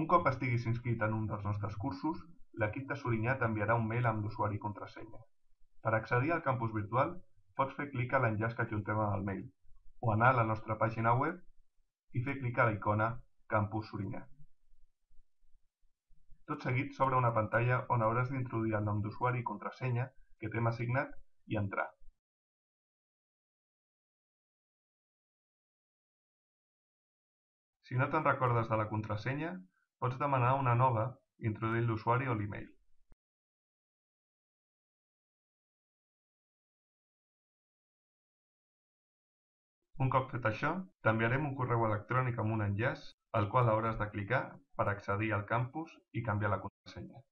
Un cop estiguis inscrit en un dels nostres cursos, l'equip de Sorinyà t'enviarà un mail amb l'usuari i contrasenya. Per accedir al campus virtual, pots fer clic a l'enllaç que adjuntem en el mail, o anar a la nostra pàgina web i fer clic a la icona Campus Sorinyà. Tot seguit s'obre una pantalla on hauràs d'introduir el nom d'usuari i contrasenya que t'hem assignat i entrar. Si no te'n recordes de la contrasenya, pots demanar una nova introduint l'usuari o l'email. Un cop fet això, t'enviarem un correu electrònic amb un enllaç al qual hauràs de clicar per accedir al campus i canviar la contrasenya.